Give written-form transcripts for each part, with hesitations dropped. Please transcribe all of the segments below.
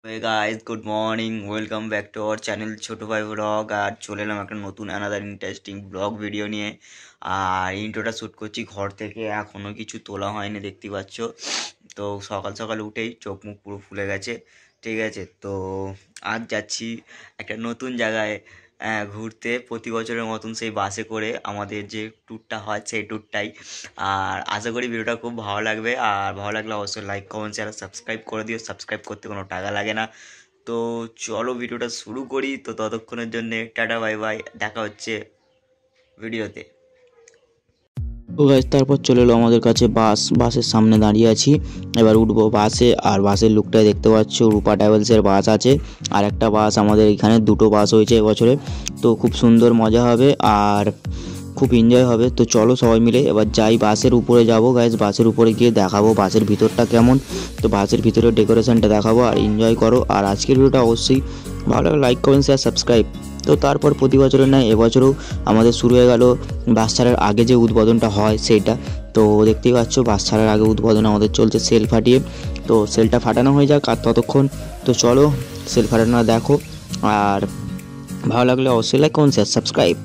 Hey guys, good morning, welcome back to our channel ছোট ভাই blog. আর চলে এলাম একটা নতুন অ্যানাদার ইন্টারেস্টিং ব্লগ ভিডিও নিয়ে। আর ইন্ট্রোটা শ্যুট করছি ঘর থেকে, এখনও কিছু তোলা হয়নি দেখতে পাচ্ছ। তো সকাল সকাল উঠেই চোখ মুখ পুরো ফুলে গেছে, ঠিক আছে। তো আজ যাচ্ছি একটা নতুন জায়গায় ঘুরতে, প্রতি বছরের মতন সেই বাসে করে আমাদের যে ট্যুরটা হয় সেই ট্যুরটাই। আর আশা করি ভিডিওটা খুব ভালো লাগবে, আর ভালো লাগলে অবশ্যই লাইক কমেন্ট শেয়ার সাবস্ক্রাইব করে দিও। সাবস্ক্রাইব করতে কোনো টাকা লাগে না। তো চলো ভিডিওটা শুরু করি। তো ততক্ষণের জন্যে টাটা বাই বাই, দেখা হচ্ছে ভিডিওতে। তো গাইস তারপর চলে এলো আমাদের কাছে বাসের সামনে দাঁড়িয়ে আছি। এবার উঠবো বাসে। আর বাসের লুকটাই দেখতে পাচ্ছ, রূপা ট্রাভেলসের বাস আছে। আর একটা বাস আমাদের এখানে, দুটো বাস হয়েছে এবছরে। তো খুব সুন্দর মজা হবে আর খুব এনজয় হবে। তো চলো সবাই মিলে এবার যাই, বাসের উপরে যাবো গাইস। বাসের উপরে গিয়ে দেখাবো বাসের ভিতরটা কেমন। তো বাসের ভিতরের ডেকোরেশনটা দেখাবো, আর এনজয় করো। আর আজকের ভিডিওটা অবশ্যই ভালো লাগে, লাইক কমেন্ট শেয়ার সাবস্ক্রাইব। তো তারপর প্রতি বছরের নয় এবছরও আমাদের শুরু হয়ে গেল বাস ছাড়ার আগে যে উদ্বোধনটা হয় সেইটা। তো দেখতেই পাচ্ছ বাস ছাড়ার আগে উদ্বোধন আমাদের চলছে সেল ফাটিয়ে। তো সেলটা ফাটানো হয়ে যাক আর ততক্ষণ তো চলো সেল ফাটানো দেখো। আর ভালো লাগলে অবশ্যই লাইক কমেন্ট শেয়ার সাবস্ক্রাইব।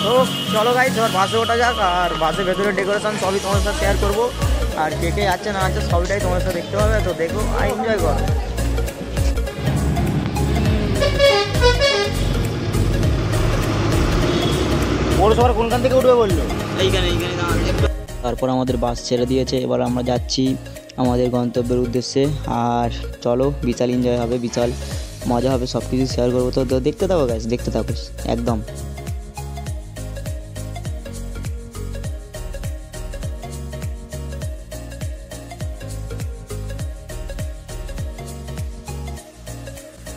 তো চলো গাইস, এবার বাসে ওঠা যাক। আর বাসের ভেতরে ডেকোরেশন সবই তোমার সাথে শেয়ার করবো। আর কে কে যাচ্ছে না আছে সবটাই তোমার সাথে দেখতে পাবে। তো দেখো আর এনজয় করো। পৌরসভার কোনখান থেকে উঠবে বললো? এইখানে তারপর আমাদের বাস ছেড়ে দিয়েছে, এবার আমরা যাচ্ছি আমাদের গন্তব্যের উদ্দেশ্যে। আর চলো বিশাল এনজয় হবে, বিশাল মজা হবে, সব কিছু শেয়ার করবো। তো দেখতে থাকো গাইস, দেখতে থাকো একদম।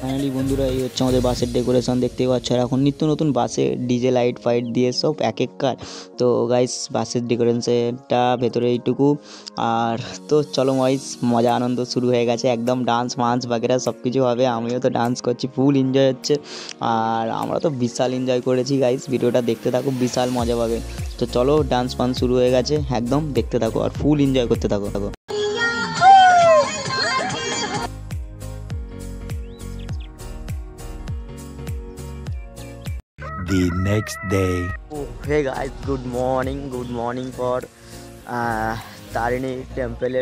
ফাইনালি বন্ধুরা, এই হচ্ছে আমাদের বাসের ডেকোরেশন, দেখতেই পাচ্ছ। আর এখন নিত্য নতুন বাসে ডিজে লাইট ফাইট দিয়ে সব এক এক কার। তো গাইস বাসের ডেকোরেশনটা ভেতরে এইটুকু। আর তো চলো গাইস, মজা আনন্দ শুরু হয়ে গেছে একদম। ডান্স মান্স বাগেরা সব কিছু হবে, আমিও তো ডান্স করছি, ফুল এনজয় হচ্ছে। আর আমরা তো বিশাল এনজয় করেছি গাইস, ভিডিওটা দেখতে থাকো, বিশাল মজা পাবে। তো চলো ডান্স ফান্স শুরু হয়ে গেছে একদম, দেখতে থাকো আর ফুল এনজয় করতে থাকো। The next day. Hey guys, good morning for Tarini temple.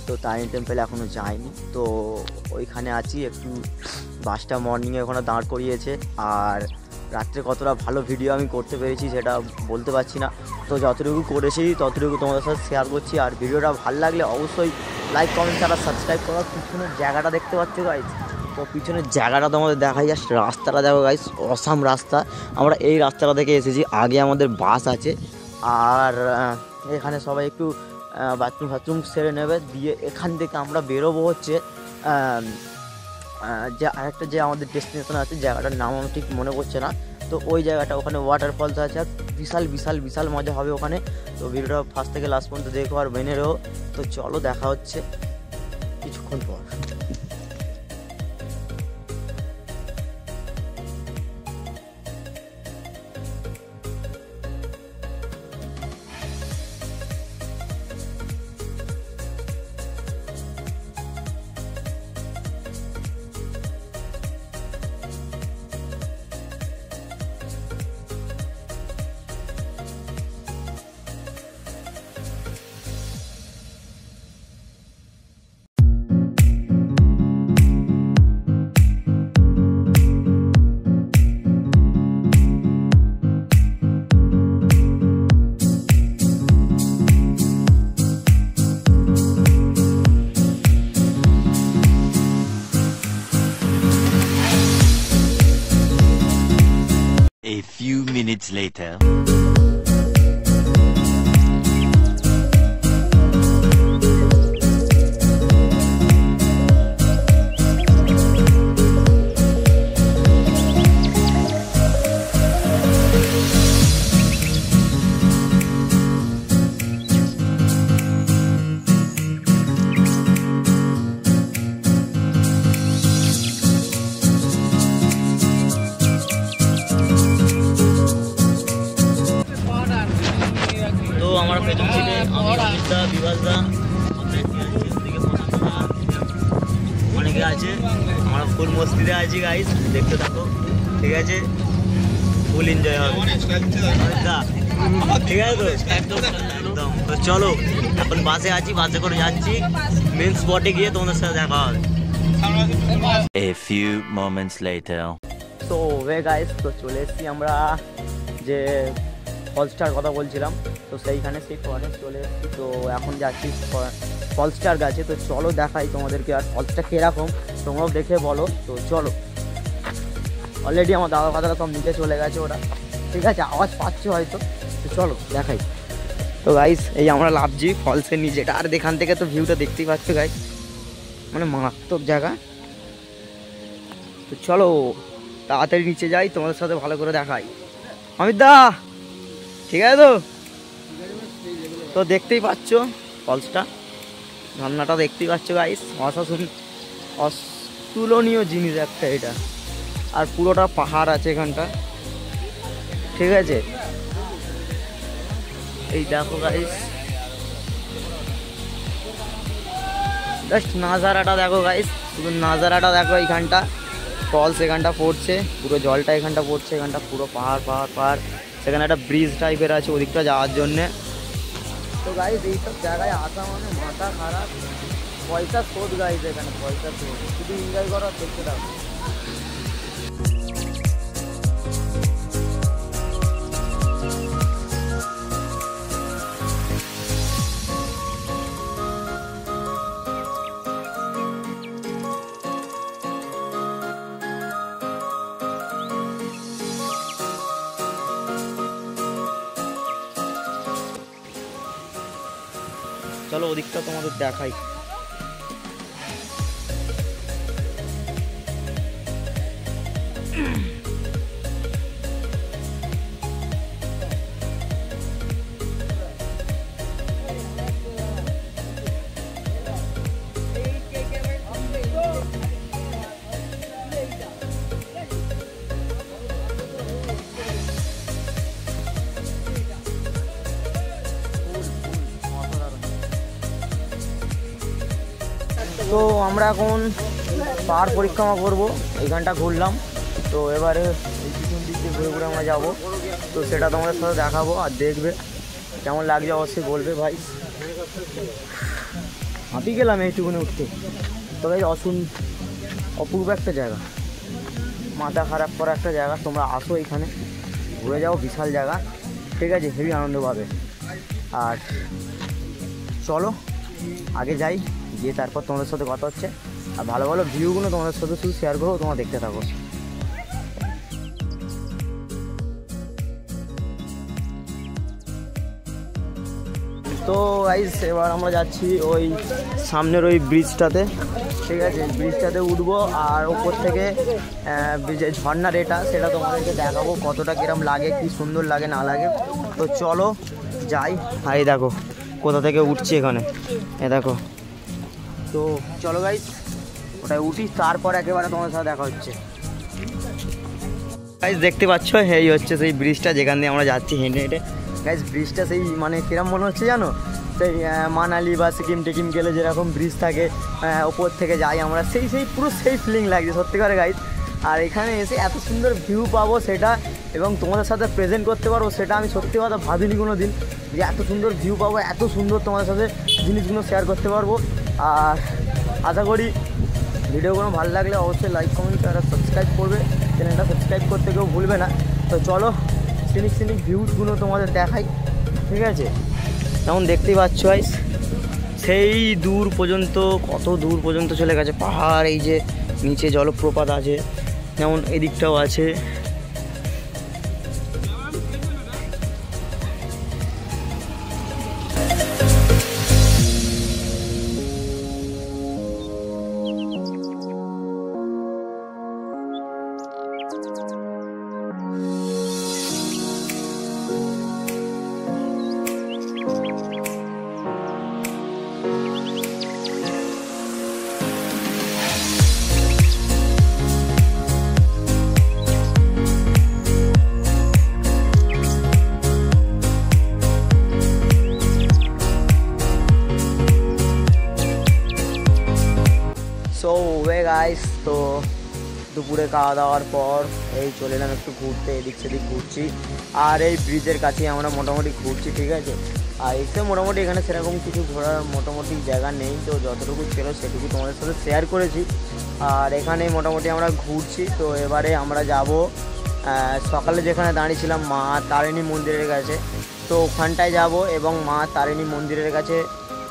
তো তারিণী টেম্পল এখনও যায়নি, তো ওইখানে আছি একটু। বাসটা মর্নিংয়ে ওখানে দাঁড় করিয়েছে। আর রাত্রে কতটা ভালো ভিডিও আমি করতে পেরেছি সেটা বলতে পারছি না। তো যতটুকু করেছি ততটুকু তোমাদের সাথে শেয়ার করছি। আর ভিডিওটা ভালো লাগলে অবশ্যই লাইক কমেন্ট আর সাবস্ক্রাইব করার। পিছনের জায়গাটা দেখতে পাচ্ছ গাইস, তো পিছনের জায়গাটা তোমাদের দেখাই, জাস্ট রাস্তাটা দেখো গাইস, অসাম রাস্তা। আমরা এই রাস্তাটা থেকে এসেছি, আগে আমাদের বাস আছে। আর এখানে সবাই একটু বাথরুম সেরে নেবে, দিয়ে এখান থেকে আমরা বেরোবো হচ্ছে যে আরেকটা যে আমাদের ডেস্টিনেশন আছে, জায়গাটার নাম আমার ঠিক মনে পড়ছে না। তো ওই জায়গাটা, ওখানে ওয়াটারফলস আছে, আর বিশাল মজা হবে ওখানে। তো ভিডিওটা ফার্স্ট থেকে লাস্ট পর্যন্ত দেখো আর বেনে রেও। তো চলো দেখা হচ্ছে কিছুক্ষণ পর। A few minutes later. দা, বিভাস দা, অনেকে আছে। আমরা ফুল মস্তিতে আছি গাইস, দেখতে থাকো, ঠিক আছে? ফুল এনজয় হবে, ঠিক আছে তো? একদম। তো চলো, এখন বাসে আছি, বাসে করে যাচ্ছি, মেন স্পটে গিয়ে তোমাদের সাথে দেখা হবে। A few moments later. তো ওয়ে গাইস, তো চলে এসেছি আমরা যে ফলস্টার কথা বলছিলাম, তো সেইখানে সেই ফরেস্ট চলে এসেছি। তো এখন যাচ্ছি ফলস্টার গাছে। তো চলো দেখাই তোমাদেরকে আর ফলসটা কীরকম, তোমরাও দেখে বলো। তো চলো, অলরেডি আমার দাদা ফাদারা সব নিচে চলে গেছে ওরা, ঠিক আছে? আওয়াজ পাচ্ছ হয়তো, তো চলো দেখাই। তো গাইস, এই আমরা লাভজি ফলসের নিচেটা, আর এখান থেকে তো ভিউটা দেখতেই পাচ্ছ গাইস, মানে মারাত্মক জায়গা। তো চলো তাড়াতাড়ি নিচে যাই, তোমাদের সাথে ভালো করে দেখাই। অমিত দা, ঠিক আছে তো? তো দেখতেই পাচ্ছ ফলসটা, ঝর্ণাটা দেখতেই পাচ্ছ গাইস, অতুলনীয় জিনিস একটা এটা। আর পুরোটা পাহাড় আছে এখানটা, ঠিক আছে? এই দেখো গাইস, জাস্ট নাজারাটা দেখো গাইস, শুধু নাজারাটা দেখো। এইখানটা ফলস এখানটা পড়ছে, পুরো জলটা এখানটা পড়ছে, এখানটা পুরো পাহাড় পাহাড় পাহাড়। সেখানে একটা ব্রিজ টাইপের আছে ওদিকটা যাওয়ার জন্যে। তো গাইস, এইসব জায়গায় আসা মানে মাথা খারাপ, পয়সা শোধ গাইস, এখানে পয়সা শোধ, শুধু এনজয় করার দেখতে থাকো। চলো ওদিকটা তোমাদের দেখাই। তো আমরা এখন পাহাড় পরিক্রমা করবো, এইখানটা ঘুরলাম। তো এবারে এই পিছন দিক দিয়ে ঘুরে ঘুরে আমরা যাবো, তো সেটা তোমাদের সাথে দেখাবো, আর দেখবে কেমন লাগছে অবশ্যই বলবে ভাই। হাঁপিয়ে গেলাম এইটুকুনে উঠতে। তবে অপূর্ব একটা জায়গা, মাথা খারাপ করা একটা জায়গা। তোমরা আসো এখানে ঘুরে যাও, বিশাল জায়গা, ঠিক আছে? হেভি আনন্দ পাবে। আর চলো আগে যাই, গিয়ে তারপর তোমাদের সাথে কথা হচ্ছে। আর ভালো ভালো ভিউগুলো তোমাদের সাথে শুধু শেয়ার করবো, তোমরা দেখতে থাকো। তো গাইস, এবার আমরা যাচ্ছি ওই সামনের ওই ব্রিজটাতে, ঠিক আছে? ব্রিজটাতে উঠবো, আর ওপর থেকে যে ঝর্ণার এটা, সেটা তোমাদেরকে দেখাবো কতটা কিরম লাগে, কি সুন্দর লাগে না লাগে। তো চলো যাই। আর এই দেখো কোথা থেকে উঠছি এখানে, এ দেখো। তো চলো গাইস, ওটাই উঠি, তারপর একেবারে তোমাদের সাথে দেখা হচ্ছে। গাইস দেখতে পাচ্ছ, এই হচ্ছে সেই ব্রিজটা যেখান দিয়ে আমরা যাচ্ছি হেঁটে হেঁটে। গাইস ব্রিজটা সেই মানে কিরম মনে হচ্ছে জানো, সেই মানালি বা সিকিম টিকিম গেলে যেরকম ব্রিজ থাকে, ওপর থেকে যাই আমরা, সেই পুরো সেই ফিলিং লাগছে সত্যিকারে গাইস। আর এখানে এসে এত সুন্দর ভিউ পাবো সেটা, এবং তোমাদের সাথে প্রেজেন্ট করতে পারবো, সেটা আমি সত্যি কথা ভাবিনি কোনো দিন, যে এত সুন্দর ভিউ পাবো, এত সুন্দর তোমাদের সাথে জিনিসগুলো শেয়ার করতে পারবো। আর আশা করি ভিডিওগুলো ভালো লাগলে অবশ্যই লাইক কমেন্ট আর সাবস্ক্রাইব করবে, চ্যানেলটা সাবস্ক্রাইব করতে কেউ ভুলবে না। তো চলো সিনিক ভিউজগুলো তোমাদের দেখাই, ঠিক আছে? যেমন দেখতেই পাচ্ছ গাইস, সেই দূর পর্যন্ত, কত দূর পর্যন্ত চলে গেছে পাহাড়। এই যে নিচে জলপ্রপাত আছে, যেমন এদিকটাও আছে। গাইস, তো দুপুরে খাওয়া দাওয়ার পর এই চলে এলাম একটু ঘুরতে, এদিক সেদিক ঘুরছি। আর এই ব্রিজের কাছেই আমরা মোটামুটি ঘুরছি, ঠিক আছে। আর এসে মোটামুটি এখানে সেরকম কিছু ঘোরার মোটামুটি জায়গা নেই, তো যতটুকু ছিল সেটুকু তোমাদের সাথে শেয়ার করেছি। আর এখানে মোটামুটি আমরা ঘুরছি। তো এবারে আমরা যাব সকালে যেখানে দাঁড়িয়েছিলাম মা তারিণী মন্দিরের কাছে, তো ওখানটায় যাব এবং মা তারিণী মন্দিরের কাছে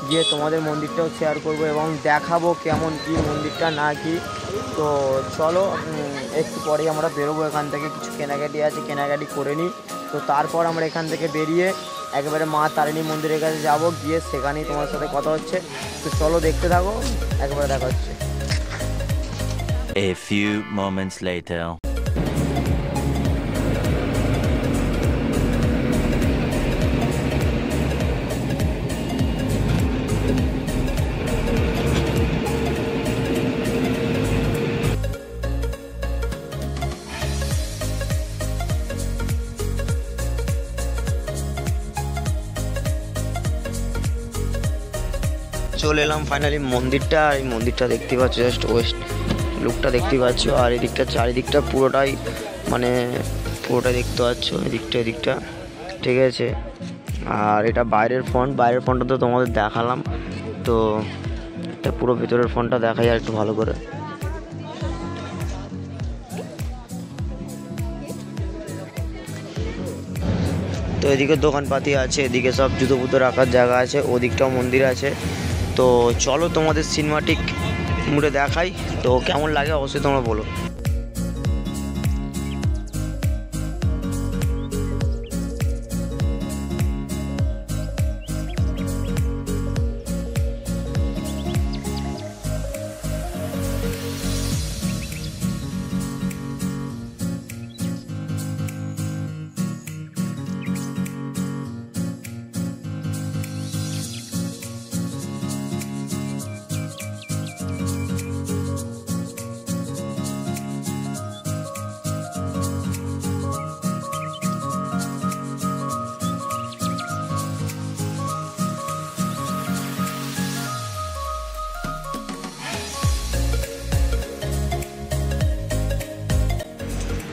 গিয়ে তোমাদের মন্দিরটাও শেয়ার করব এবং দেখাবো কেমন কি মন্দিরটা না কি। তো চলো একটু পরেই আমরা বেরোবো এখান থেকে, কিছু কেনাকাটি আছে কেনাকাটি করে নিই। তো তারপর আমরা এখান থেকে বেরিয়ে একেবারে মা তারিণী মন্দিরের কাছে যাব, গিয়ে সেখানেই তোমার সাথে কথা হচ্ছে। তো চলো দেখতে থাকো, একবারে দেখা হচ্ছে। A few moments later. চলে এলাম ফাইনালি মন্দিরটা। এই মন্দিরটা দেখতে পাচ্ছ, জাস্ট ওয়েস্ট লুকটা দেখতে পাচ্ছ। আর এদিকটা চারিদিকটা পুরোটাই মানে পুরোটাই দেখতে পাচ্ছ, এদিকটা ঠিক আছে। আর এটা বাইরের ফ্রন্টটা তো তোমাদের দেখালাম। তো এটা পুরো ভেতরের ফ্রন্টটা দেখা যায় একটু ভালো করে। তো এদিকে দোকানপাতি আছে, এদিকে সব জুতো পুতো রাখার জায়গা আছে, ওদিকটাও মন্দির আছে। তো চলো তোমাদের সিনেমাটিক মুডে দেখাই, তো কেমন লাগে অবশ্যই তোমরা বলো।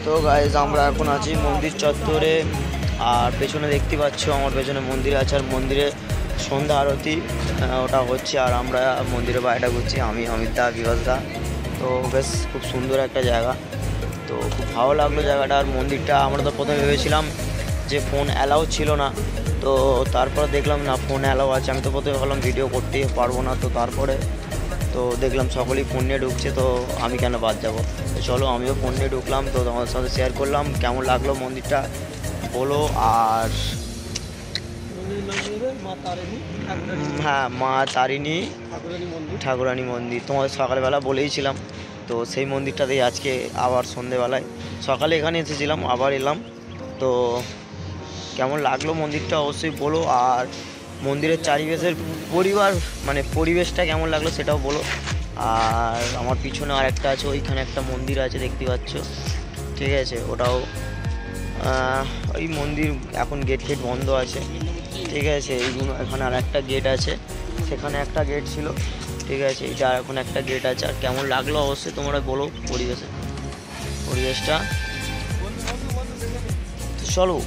তো গাইজ আমরা এখন আছি মন্দির চত্বরে, আর পেছনে দেখতে পাচ্ছ আমার পেছনে মন্দির আছে, আর মন্দিরে সন্ধ্যা আরতি ওটা হচ্ছে। আর আমরা মন্দিরের বাইরেটা ঘুরছি, আমি অমিত দা, বিভাস দা। তো বেশ খুব সুন্দর একটা জায়গা, তো খুব ভালো লাগলো জায়গাটা। আর মন্দিরটা আমরা তো প্রথমে ভেবেছিলাম যে ফোন অ্যালাউ ছিল না, তো তারপরে দেখলাম না ফোন অ্যালাউ আছে। আমি তো প্রথমে ভাবলাম ভিডিও করতে পারবো না, তো তারপরে তো দেখলাম সকলেই ফোন নিয়ে ঢুকছে, তো আমি কেন বাদ যাবো। তো চলো আমিও ফোন নিয়ে ঢুকলাম, তো তোমাদের সাথে শেয়ার করলাম কেমন লাগলো মন্দিরটা বলো। আর হ্যাঁ, মা তারিণী ঠাকুরানী মন্দির তোমাদের সকালবেলা বলেইছিলাম। তো সেই মন্দিরটাতেই আজকে আবার সন্ধেবেলায়, সকালে এখানে এসেছিলাম আবার এলাম। তো কেমন লাগলো মন্দিরটা অবশ্যই বলো। আর মন্দিরের চারিপাশের পরিবেশটা কেমন লাগলো সেটাও বলো। আর আমার পিছনে আর একটা আছে, ওইখানে একটা মন্দির আছে দেখতে পাচ্ছ, ঠিক আছে। ওটাও ওই মন্দির এখন গেট বন্ধ আছে, ঠিক আছে। এইগুলো এখানে আর একটা গেট আছে, সেখানে একটা গেট ছিল, ঠিক আছে। এটা এখন একটা গেট আছে। আর কেমন লাগলো অবশ্যই তোমরা বলো পরিবেশটা। চলো।